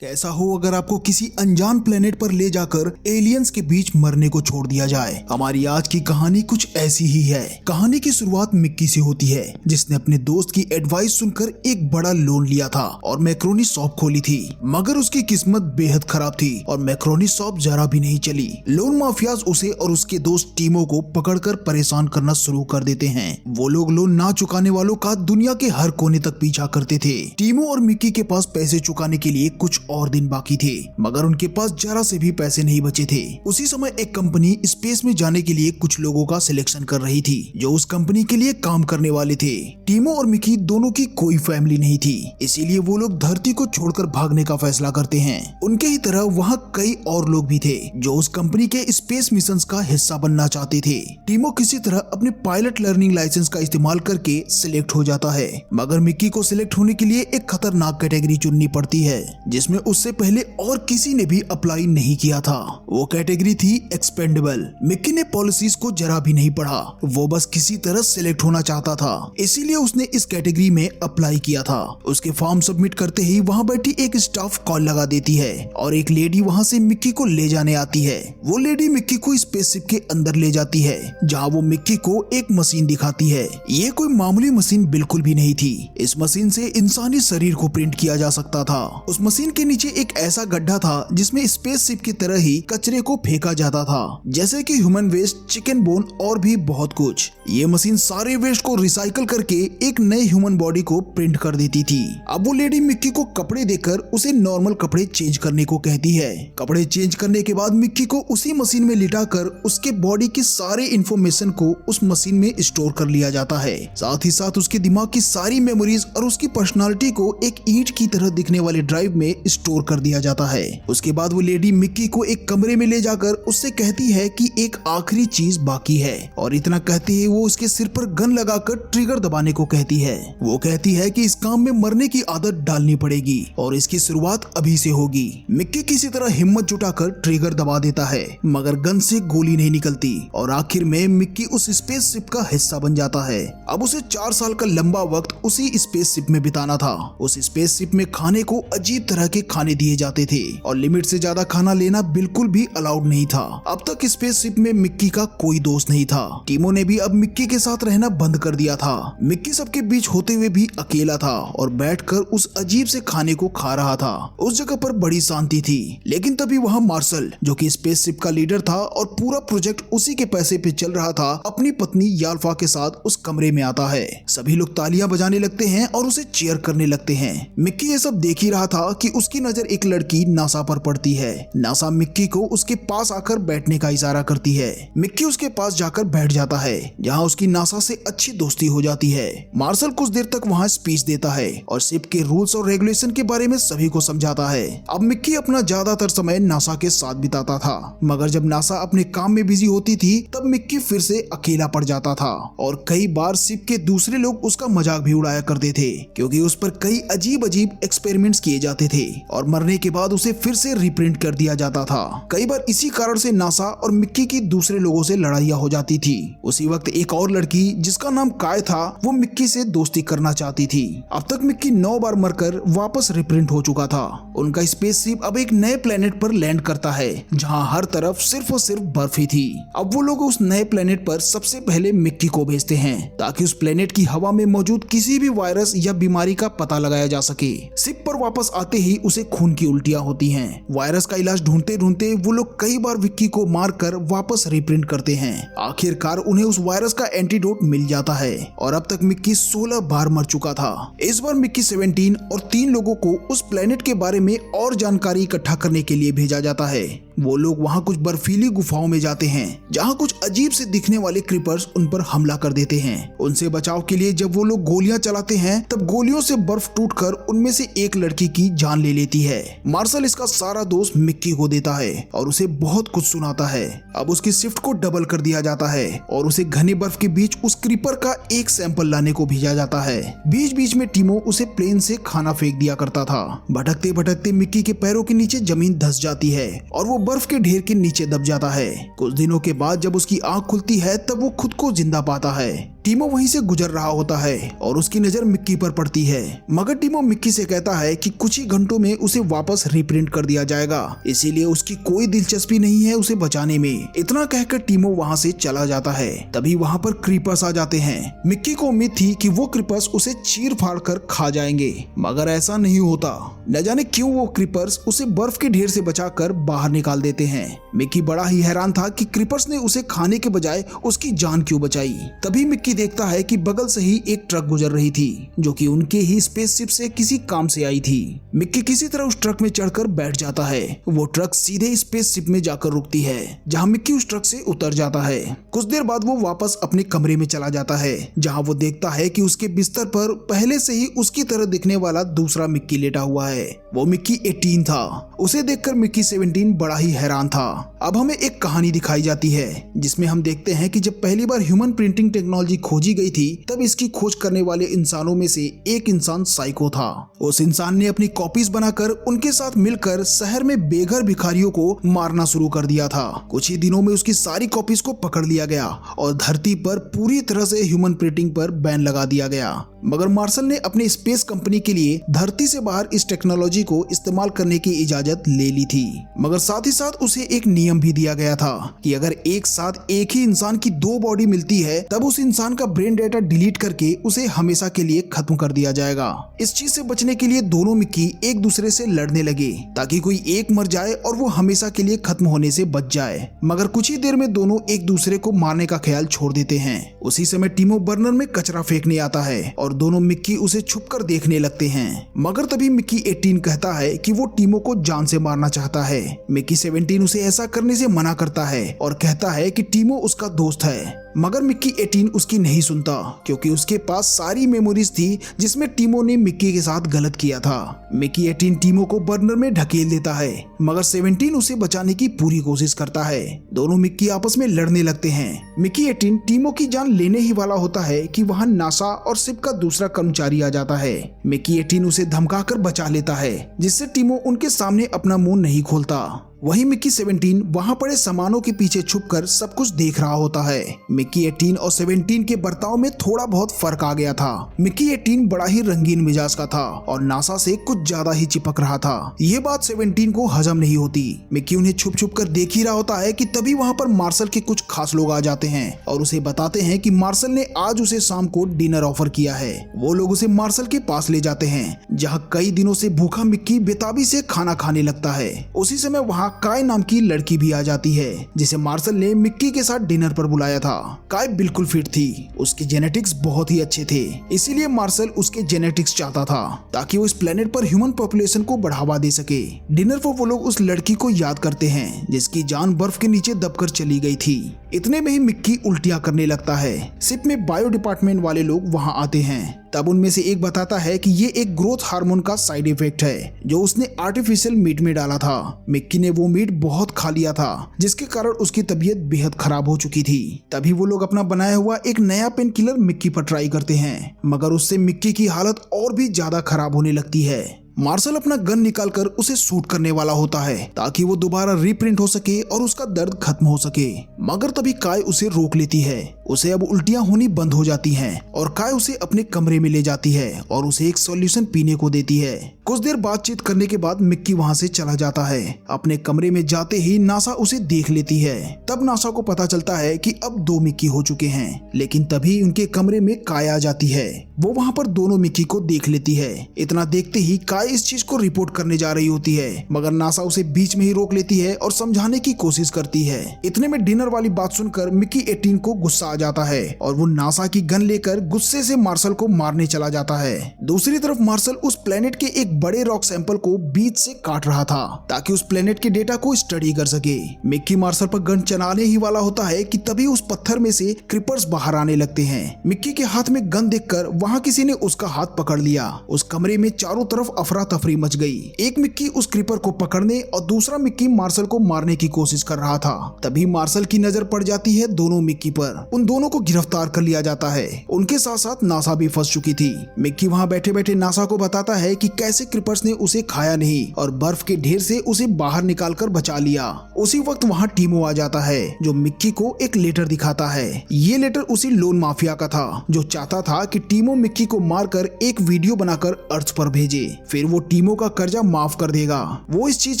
कैसा हो अगर आपको किसी अनजान प्लेनेट पर ले जाकर एलियंस के बीच मरने को छोड़ दिया जाए। हमारी आज की कहानी कुछ ऐसी ही है। कहानी की शुरुआत मिक्की से होती है, जिसने अपने दोस्त की एडवाइस सुनकर एक बड़ा लोन लिया था और मैक्रोनी शॉप खोली थी। मगर उसकी किस्मत बेहद खराब थी और मैक्रोनी शॉप जरा भी नहीं चली। लोन माफियाज उसे और उसके दोस्त टीमो को पकड़कर परेशान करना शुरू कर देते हैं। वो लोग लोन ना चुकाने वालों का दुनिया के हर कोने तक पीछा करते थे। टीमो और मिक्की के पास पैसे चुकाने के लिए कुछ और दिन बाकी थे, मगर उनके पास जरा से भी पैसे नहीं बचे थे। उसी समय एक कंपनी स्पेस में जाने के लिए कुछ लोगों का सिलेक्शन कर रही थी जो उस कंपनी के लिए काम करने वाले थे। टीमो और मिकी दोनों की कोई फैमिली नहीं थी, इसीलिए वो लोग धरती को छोड़कर भागने का फैसला करते हैं। उनके ही तरह वहाँ कई और लोग भी थे जो उस कंपनी के स्पेस मिशन का हिस्सा बनना चाहते थे। टीमो किसी तरह अपने पायलट लर्निंग लाइसेंस का इस्तेमाल करके सिलेक्ट हो जाता है, मगर मिक्की को सिलेक्ट होने के लिए एक खतरनाक कैटेगरी चुननी पड़ती है जिसमें उससे पहले और किसी ने भी अप्लाई नहीं किया था। वो कैटेगरी थी एक्सपेंडेबल। मिक्की ने पॉलिसीज को जरा भी नहीं पढ़ा, वो बस किसी तरह सिलेक्ट होना चाहता था, इसीलिए उसने इस कैटेगरी में अप्लाई किया था। उसके फॉर्म सबमिट करते ही वहाँ बैठी एक स्टाफ कॉल लगा देती है और एक लेडी वहाँ से मिक्की को ले जाने आती है। वो लेडी मिक्की को स्पेसशिप के अंदर ले जाती है, जहाँ वो मिक्की को एक मशीन दिखाती है। ये कोई मामूली मशीन बिल्कुल भी नहीं थी। इस मशीन से इंसानी शरीर को प्रिंट किया जा सकता था। उस मशीन के नीचे एक ऐसा गड्ढा था जिसमें स्पेसशिप की तरह ही कचरे को फेंका जाता था, जैसे कि ह्यूमन वेस्ट, चिकन बोन और भी बहुत कुछ। ये मशीन सारे वेस्ट को रिसाइकल करके एक नए ह्यूमन बॉडी को प्रिंट कर देती थी। अब वो लेडी मिक्की को कपड़े देकर उसे नॉर्मल कपड़े चेंज करने को कहती है। कपड़े चेंज करने के बाद मिक्की को उसी मशीन में लिटाकर उसके बॉडी की सारे इंफॉर्मेशन को उस मशीन में स्टोर कर लिया जाता है। साथ ही साथ उसके दिमाग की सारी मेमोरीज और उसकी पर्सनालिटी को एक ईंट की तरह दिखने वाले ड्राइव में स्टोर कर दिया जाता है। उसके बाद वो लेडी मिक्की को एक कमरे में ले जाकर उससे कहती है कि एक आखिरी चीज बाकी है, और इतना कहते ही वो उसके सिर पर गन लगाकर ट्रिगर दबाने को कहती है। वो कहती है कि इस काम में मरने की आदत डालनी पड़ेगी और इसकी शुरुआत अभी से होगी। मिक्की किसी तरह हिम्मत जुटाकर ट्रिगर दबा देता है, मगर गन से गोली नहीं निकलती और आखिर में मिक्की उस स्पेसशिप का हिस्सा बन जाता है। अब उसे 4 साल का लंबा वक्त उसी स्पेसशिप में बिताना था। उस स्पेसशिप में खाने को अजीब तरह के खाने दिए जाते थे और लिमिट से ज्यादा खाना लेना बिल्कुल भी अलाउड नहीं था। अब तक स्पेसशिप में मिक्की का कोई दोस्त नहीं था। टीमो ने भी अब मिक्की के साथ रहना बंद कर दिया था। मिक्की सबके बीच होते हुए भी अकेला था और बैठकर उस अजीब से खाने को खा रहा था। उस जगह पर बड़ी शांति थी, लेकिन तभी वहाँ मार्शल, जो कि स्पेसशिप का लीडर था और पूरा प्रोजेक्ट उसी के पैसे पे चल रहा था, अपनी पत्नी याल्फा के साथ उस कमरे में आता है। सभी लोग तालियां बजाने लगते हैं और उसे चीयर करने लगते हैं। मिक्की ये सब देख ही रहा था कि उसकी नजर एक लड़की नासा पर पड़ती है। नासा मिक्की को उसके पास आकर बैठने का इशारा करती है। मिक्की उसके पास जाकर बैठ जाता है, जहां उसकी नासा से अच्छी दोस्ती हो जाती है। मार्शल कुछ देर तक वहां स्पीच देता है और शिप के रूल्स और रेगुलेशन के बारे में सभी को समझाता है। अब मिक्की अपना ज्यादातर समय नासा के साथ बिताता था, मगर जब नासा अपने काम में बिजी होती थी तब मिक्की फिर से अकेला पड़ जाता था और कई बार शिप के दूसरे लोग उसका मजाक भी उड़ाया करते थे, क्योंकि उस पर कई अजीब अजीब एक्सपेरिमेंट्स किए जाते थे और मरने के बाद उसे फिर से रिप्रिंट कर दिया जाता था। कई बार इसी कारण से नासा और मिक्की की दूसरे लोगों से लड़ाइयाँ हो जाती थी। उसी वक्त एक और लड़की जिसका नाम काय था, वो मिक्की से दोस्ती करना चाहती थी। अब तक मिक्की 9 बार मरकर वापस रिप्रिंट हो चुका था। उनका स्पेसशिप अब एक नए प्लेनेट पर लैंड करता है, जहाँ हर तरफ सिर्फ और सिर्फ बर्फ ही थी। अब वो लोग उस नए प्लेनेट पर सबसे पहले मिक्की को भेजते हैं ताकि उस प्लेनेट की हवा में मौजूद किसी भी वायरस या बीमारी का पता लगाया जा सके। शिप पर वापस आते ही उसे खून की उल्टियां होती हैं। वायरस का इलाज ढूंढते ढूंढते वो लोग कई बार मिक्की को मारकर वापस रिप्रिंट करते हैं। आखिरकार उन्हें उस वायरस का एंटीडोट मिल जाता है और अब तक मिक्की 16 बार मर चुका था। इस बार मिक्की 17 और 3 लोगों को उस प्लेनेट के बारे में और जानकारी इकट्ठा करने के लिए भेजा जाता है। वो लोग वहाँ कुछ बर्फीली गुफाओं में जाते हैं, जहाँ कुछ अजीब से दिखने वाले क्रीपर्स उन पर हमला कर देते हैं। उनसे बचाव के लिए जब वो लोग गोलियां चलाते हैं तब गोलियों से बर्फ टूटकर उनमें से एक लड़की की जान ले लेती है। मार्शल इसका सारा दोस्त मिक्की को देता है और उसे बहुत कुछ सुनाता है। अब उसकी शिफ्ट को डबल कर दिया जाता है और उसे घने बर्फ के बीच उस क्रीपर का एक सैंपल लाने को भेजा जाता है। बीच बीच में टीमो उसे प्लेन से खाना फेंक दिया करता था। भटकते भटकते मिक्की के पैरों के नीचे जमीन धंस जाती है और वो बर्फ के ढेर के नीचे दब जाता है। कुछ दिनों के बाद जब उसकी आंख खुलती है तब वो खुद को जिंदा पाता है। टीमो वहीं से गुजर रहा होता है और उसकी नजर मिक्की पर पड़ती है, मगर टीमो मिक्की से कहता है कि कुछ ही घंटों में उसे वापस रिप्रिंट कर दिया जाएगा, इसीलिए उसकी कोई दिलचस्पी नहीं है उसे बचाने में। इतना कहकर टीमो वहाँ से चला जाता है। तभी वहाँ पर क्रीपर्स आ जाते हैं। मिक्की को उम्मीद थी कि वो क्रीपर्स उसे चीर फाड़ कर खा जाएंगे, मगर ऐसा नहीं होता। न जाने क्यों वो क्रीपर्स उसे बर्फ के ढेर से बचाकर बाहर निकाल देते हैं। मिक्की बड़ा ही हैरान था कि क्रीपर्स ने उसे खाने के बजाय उसकी जान क्यों बचाई। तभी मिक्की देखता है कि बगल से ही एक ट्रक गुजर रही थी, जो कि उनके ही स्पेसशिप से किसी काम से आई थी। मिक्की किसी तरह उस ट्रक में चढ़कर बैठ जाता है। वो ट्रक सीधे स्पेसशिप में जाकर रुकती है, जहाँ मिक्की उस ट्रक से उतर जाता है। कुछ देर बाद वो वापस अपने कमरे में चला जाता है, जहाँ वो देखता है कि उसके बिस्तर पर पहले से ही उसकी तरह दिखने वाला दूसरा मिक्की लेटा हुआ है। वो मिक्की 18 था। उसे देखकर मिक्की 17 बड़ा ही हैरान था। अब हमें एक कहानी दिखाई जाती है, जिसमें हम देखते हैं कि जब पहली बार ह्यूमन प्रिंटिंग टेक्नोलॉजी खोजी गई थी, तब इसकी खोज करने वाले इंसानों में से एक इंसान साइको था। उस इंसान ने अपनी कॉपीज बनाकर उनके साथ मिलकर शहर में बेघर भिखारियों को मारना शुरू कर दिया था। कुछ ही दिनों में उसकी सारी कॉपीज को पकड़ लिया गया और धरती पर पूरी तरह से ह्यूमन प्रिंटिंग पर बैन लगा दिया गया। मगर मार्शल ने अपनी स्पेस कंपनी के लिए धरती से बाहर इस टेक्नोलॉजी को इस्तेमाल करने की इजाजत ले ली थी, मगर साथ ही साथ उसे एक नियम भी दिया गया था कि अगर एक साथ एक ही इंसान की 2 बॉडी मिलती है, तब उस इंसान का ब्रेन डेटा डिलीट करके उसे हमेशा के लिए खत्म कर दिया जाएगा। इस चीज से बचने के लिए दोनों मिक्की एक दूसरे से लड़ने लगे, ताकि कोई एक मर जाए और वो हमेशा के लिए खत्म होने से बच जाए। मगर कुछ ही देर में दोनों एक दूसरे को मारने का ख्याल छोड़ देते हैं। उसी समय टीमो बर्नर में कचरा फेंकने आता है और दोनों मिक्की उसे छुपकर देखने लगते हैं। मगर तभी मिक्की 18 कहता है कि वो टीमो को जान से मारना चाहता है। मिक्की 17 उसे ऐसा करने से मना करता है और कहता है कि टीमो उसका दोस्त है। मगर मिक्की 18 उसकी नहीं सुनता, क्योंकि उसके पास सारी मेमोरीज थी जिसमें टीमो ने मिक्की के साथ गलत किया था। मिक्की 18 टीमो को बर्नर में ढकेल देता है, मगर 17 उसे बचाने की पूरी कोशिश करता है। दोनों मिक्की आपस में लड़ने लगते हैं। मिक्की 18 टीमो की जान लेने ही वाला होता है कि वहाँ नासा और सिप का दूसरा कर्मचारी आ जाता है। मिक्की 18 उसे धमकाकर बचा लेता है, जिससे टीमो उनके सामने अपना मुंह नहीं खोलता। वहीं मिक्की 17 वहां पड़े सामानों के पीछे छुपकर सब कुछ देख रहा होता है। मिक्की 18 और 17 के बर्ताव में थोड़ा बहुत फर्क आ गया था। मिक्की 18 बड़ा ही रंगीन मिजाज का था और नासा से कुछ ज्यादा ही चिपक रहा था। ये बात 17 को हजम नहीं होती। मिक्की उन्हें छुप छुप कर देख ही रहा होता है कि तभी वहां पर मार्शल के कुछ खास लोग आ जाते हैं और उसे बताते हैं कि मार्शल ने आज उसे शाम को डिनर ऑफर किया है। वो लोग उसे मार्शल के पास ले जाते हैं, जहाँ कई दिनों से भूखा मिक्की बेताबी से खाना खाने लगता है। उसी समय वहाँ काय नाम की लड़की भी आ जाती है, जिसे मार्शल ने मिक्की के साथ डिनर पर बुलाया था। काय बिल्कुल फिट थी, उसके जेनेटिक्स बहुत ही अच्छे थे, इसीलिए मार्शल उसके जेनेटिक्स चाहता था ताकि वो इस प्लेनेट पर ह्यूमन पॉपुलेशन को बढ़ावा दे सके। डिनर पर वो लोग उस लड़की को याद करते हैं जिसकी जान बर्फ के नीचे दबकर चली गई थी। इतने में ही मिक्की उल्टियां करने लगता है। शिप में बायो डिपार्टमेंट वाले लोग वहां आते हैं। तब उनमें से एक बताता है कि ये एक ग्रोथ हार्मोन का साइड इफेक्ट है, जो उसने आर्टिफिशियल मीट में डाला था। मिक्की ने वो मीट बहुत खा लिया था, जिसके कारण उसकी तबीयत बेहद खराब हो चुकी थी। तभी वो लोग अपना बनाया हुआ एक नया पेन किलर मिक्की पर ट्राई करते हैं, मगर उससे मिक्की की हालत और भी ज्यादा खराब होने लगती है। मार्शल अपना गन निकालकर उसे शूट करने वाला होता है ताकि वो दोबारा रीप्रिंट हो सके और उसका दर्द खत्म हो सके, मगर तभी काय उसे रोक लेती है। उसे अब उल्टियां होनी बंद हो जाती हैं और काय उसे अपने कमरे में ले जाती है और उसे एक सॉल्यूशन पीने को देती है। कुछ देर बातचीत करने के बाद मिक्की वहां से चला जाता है। अपने कमरे में जाते ही नासा उसे देख लेती है। तब नासा को पता चलता है कि अब 2 मिक्की हो चुके हैं, लेकिन तभी उनके कमरे में काय आ जाती है। वो वहां पर दोनों मिक्की को देख लेती है। इतना देखते ही काय इस चीज को रिपोर्ट करने जा रही होती है, मगर नासा उसे बीच में ही रोक लेती है और समझाने की कोशिश करती है। इतने में डिनर वाली बात सुनकर मिक्की 18 को गुस्सा आ जाता है और वो नासा की गन लेकर गुस्से से मार्शल को मारने चला जाता है। दूसरी तरफ मार्शल उस प्लेनेट के एक बड़े रॉक सैंपल को बीच से काट रहा था ताकि उस प्लेनेट के डेटा को स्टडी कर सके। मिक्की मार्शल पर गन चलाने ही वाला होता है कि तभी उस पत्थर में से क्रीपर्स बाहर आने लगते हैं। मिक्की के हाथ में गन देखकर वहाँ किसी ने उसका हाथ पकड़ लिया। उस कमरे में चारों तरफ अफरा तफरी मच गई। एक मिक्की उस क्रीपर को पकड़ने और दूसरा मिक्की मार्शल को मारने की कोशिश कर रहा था। तभी मार्शल की नजर पड़ जाती है दोनों मिक्की पर। उन दोनों को गिरफ्तार कर लिया जाता है। उनके साथ साथ नासा भी फंस चुकी थी। मिक्की वहाँ बैठे बैठे नासा को बताता है कि कैसे क्रीपर्स ने उसे खाया नहीं और बर्फ के ढेर से उसे बाहर निकालकर बचा लिया। उसी वक्त वहाँ टीमो आ जाता है, जो मिक्की को एक लेटर दिखाता है। ये लेटर उसी लोन माफिया का था, जो चाहता था कि टीमो मिक्की को मारकर एक वीडियो बनाकर अर्थ पर भेजे, फिर फिर वो टीमो का कर्जा माफ कर देगा। वो इस चीज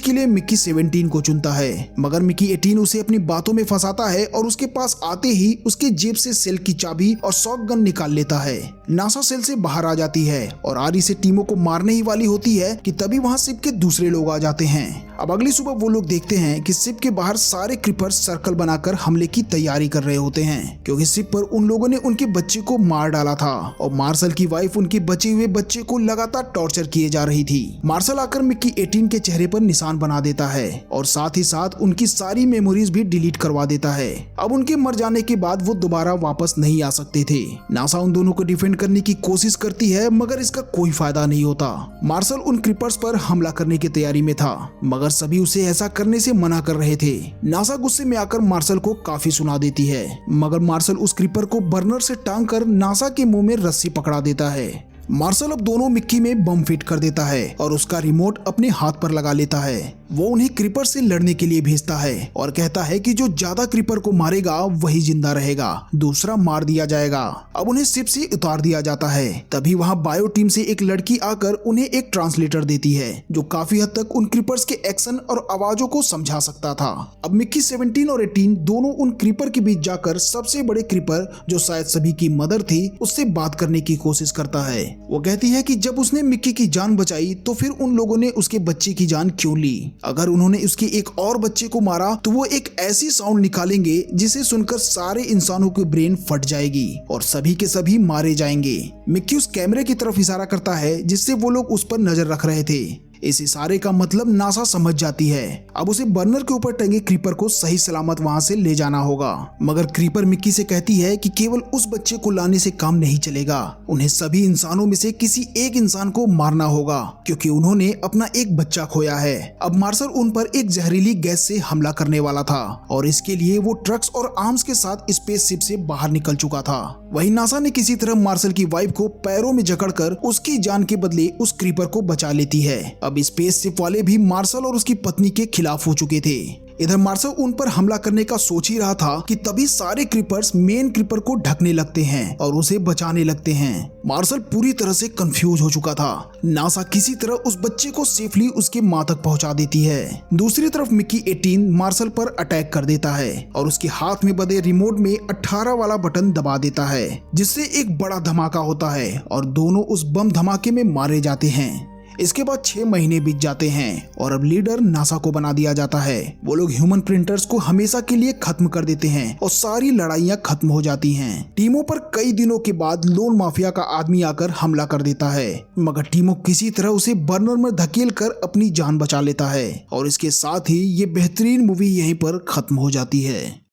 के लिए मिक्की 17 को चुनता है, मगर मिक्की 18 उसे अपनी बातों में फंसाता है और उसके पास आते ही उसके जेब से सेल की चाबी और शॉटगन निकाल लेता है। नासा सेल से बाहर आ जाती है और आरी से टीमो को मारने ही वाली होती है कि तभी वहां शिप के दूसरे लोग आ जाते हैं। अब अगली सुबह वो लोग देखते हैं कि शिप के बाहर सारे क्रीपर्स सर्कल बनाकर हमले की तैयारी कर रहे होते हैं, क्योंकि शिप पर उन लोगों ने उनके बच्चे को मार डाला था और मार्शल की वाइफ उनके बचे हुए बच्चे को लगातार टॉर्चर किए जा रही थी। मार्शल आकर मिक्की 18 के चेहरे पर निशान बना देता है और साथ ही साथ उनकी सारी मेमोरीज भी डिलीट करवा देता है। अब उनके मर जाने के बाद वो दोबारा वापस नहीं आ सकते थे। नासा उन दोनों को डिफेंड करने की कोशिश करती है, मगर इसका कोई फायदा नहीं होता। मार्शल उन क्रीपर्स पर हमला करने की तैयारी में था, मगर सभी उसे ऐसा करने से मना कर रहे थे। नासा गुस्से में आकर मार्शल को काफी सुना देती है, मगर मार्शल उस क्रीपर को बर्नर से टांग कर नासा के मुंह में रस्सी पकड़ा देता है। मार्शल अब दोनों मिक्की में बम फिट कर देता है और उसका रिमोट अपने हाथ पर लगा लेता है। वो उन्हें क्रीपर से लड़ने के लिए भेजता है और कहता है कि जो ज्यादा क्रीपर को मारेगा वही जिंदा रहेगा, दूसरा मार दिया जाएगा। अब उन्हें शिप से उतार दिया जाता है। तभी वहाँ बायो टीम से एक लड़की आकर उन्हें एक ट्रांसलेटर देती है, जो काफी हद तक उन क्रीपर्स के एक्शन और आवाजों को समझा सकता था। अब मिक्की 17 और 18 दोनों उन क्रीपर के बीच जाकर सबसे बड़े क्रीपर, जो शायद सभी की मदर थी, उससे बात करने की कोशिश करता है। वो कहती है कि जब उसने मिक्की की जान बचाई तो फिर उन लोगों ने उसके बच्चे की जान क्यों ली। अगर उन्होंने उसके एक और बच्चे को मारा तो वो एक ऐसी साउंड निकालेंगे जिसे सुनकर सारे इंसानों की ब्रेन फट जाएगी और सभी के सभी मारे जाएंगे। मिक्की उस कैमरे की तरफ इशारा करता है जिससे वो लोग उस पर नजर रख रहे थे। इस इशारे का मतलब नासा समझ जाती है। अब उसे बर्नर के ऊपर टंगे क्रीपर को सही सलामत वहां से ले जाना होगा, मगर क्रीपर मिक्की से कहती है कि केवल उस बच्चे को लाने से काम नहीं चलेगा, उन्हें सभी इंसानों में से किसी एक इंसान को मारना होगा, क्योंकि उन्होंने अपना एक बच्चा खोया है। अब मार्शल उन पर एक जहरीली गैस से हमला करने वाला था और इसके लिए वो ट्रक्स और आर्म्स के साथ स्पेसशिप से बाहर निकल चुका था। वहीं नासा ने किसी तरह मार्शल की वाइफ को पैरों में जकड़कर उसकी जान के बदले उस क्रीपर को बचा लेती है। अब स्पेसशिप वाले भी मार्शल और उसकी पत्नी के खिलाफ हो चुके थे। इधर मार्शल उन पर हमला करने का सोच ही रहा था कि तभी सारे क्रीपर्स मेन क्रीपर को ढकने लगते हैं और उसे बचाने लगते हैं। मार्शल पूरी तरह से कंफ्यूज हो चुका था। नासा किसी तरह उस बच्चे को सेफली उसके मां तक पहुंचा देती है। दूसरी तरफ मिक्की 18 मार्शल पर अटैक कर देता है और उसके हाथ में बंधे रिमोट में 18 वाला बटन दबा देता है, जिससे एक बड़ा धमाका होता है और दोनों उस बम धमाके में मारे जाते हैं। इसके बाद 6 महीने बीत जाते हैं और अब लीडर नासा को बना दिया जाता है। वो लोग ह्यूमन प्रिंटर्स को हमेशा के लिए खत्म कर देते हैं और सारी लड़ाइयां खत्म हो जाती हैं। टीमों पर कई दिनों के बाद लोन माफिया का आदमी आकर हमला कर देता है, मगर टीमो किसी तरह उसे बर्नर में धकेल कर अपनी जान बचा लेता है और इसके साथ ही ये बेहतरीन मूवी यहीं पर खत्म हो जाती है।